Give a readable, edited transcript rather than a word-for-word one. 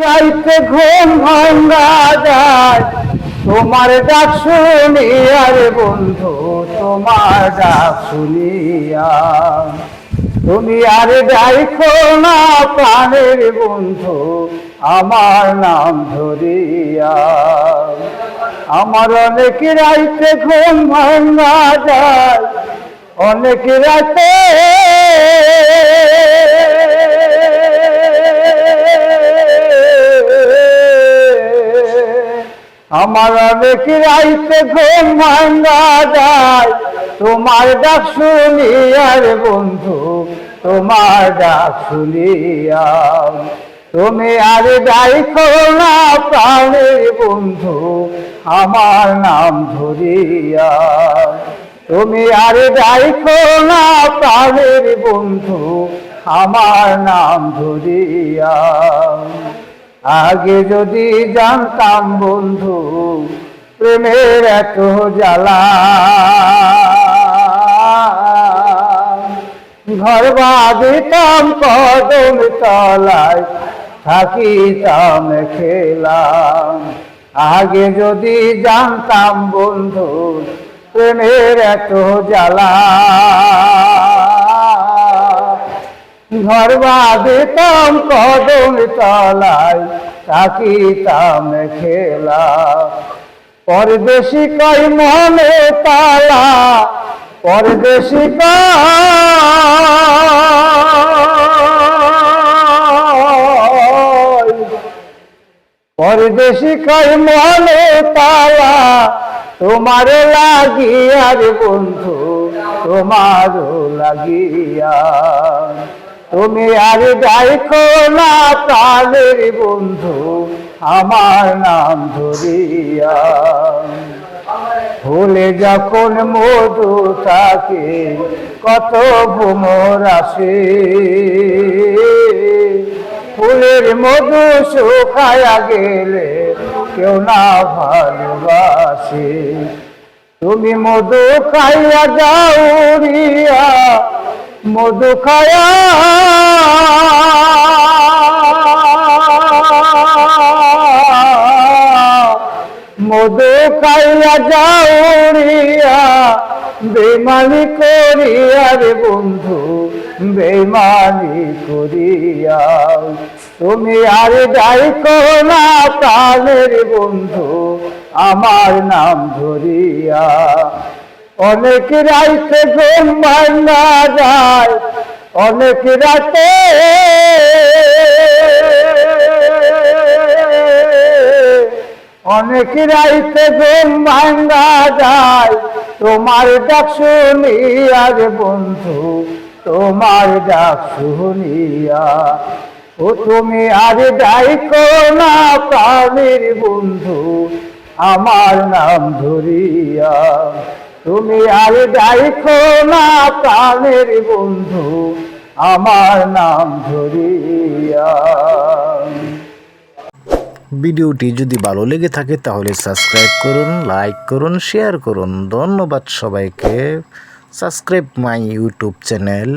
রাইতে ঘুম ভাঙা যায় তোমার ডাক শুনিয়া রে বন্ধু, তোমার ডাক শুনিয়া। তুমি আর ডাইখো না প্রাণের বন্ধু, আমার নাম ধরিয়া। আমার অনেক রাইতে ঘুম ভাঙা যায়, অনেক রাতে আমার অনেক রাইতে ঘুম ভাঙা যায় তোমার ডাক শুনিয়া রে বন্ধু, তোমার ডাক শুনিয়া। তুমি আর ডাইখো না প্রাণের বন্ধু, আমার নাম ধরিয়া। তুমি আর ডাইখো না প্রাণের বন্ধু, আমার নাম ধরিয়া। আগে যদি জানতাম বন্ধু প্রেমের এত জ্বালা, ঘর বাঁধিতাম কদম তলায়, থাকিতাম খেলাম। আগে যদি জানতাম বন্ধু প্রেমের এত জ্বালা, ঘর বাঁধিতাম কদম তলায়, থাকিতাম খেলা। পরদেশি কই মনে তালা, পরদেশি পরদেশি কই মনে তালা, তোমার লাগিয়া রে বন্ধু, তোমার লাগিয়া। তুমি আর ডাইখো না প্রাণের বন্ধু, আমার নাম ধরিয়া। ফুলে যখন মধু থাকে কত ভ্রমর আসে, ফুলের মধু শুকায়া গেলে কেউ না ভালোবাসে। তুমি মধু খাইয়া যাও রিয়া, মধু খায়া মধু খাইয়া যাও রিয়া, বেমানি করিয়া রে বন্ধু, বেমানি করিয়া। তুমি আর ডাইখো না প্রাণের বন্ধু, আমার নাম ধরিয়া। অনেক রাইতে ঘুম ভাঙা যায়, অনেক রাতে অনেক রাইতে ঘুম ভাঙা যায় তোমার ডাক শুনিয়া রে বন্ধু, তোমার ডাক শুনিয়া। ও তুমি আর ডাইখো না প্রাণের বন্ধু, আমার নাম ধরিয়া। তুমি আর ডাইখো না প্রাণের বন্ধু, আমার নাম ধরিয়া। ভিডিওটি যদি ভালো লেগে থাকে তাহলে সাবস্ক্রাইব করুন, লাইক করুন, শেয়ার করুন। ধন্যবাদ সবাইকে। Subscribe my YouTube channel.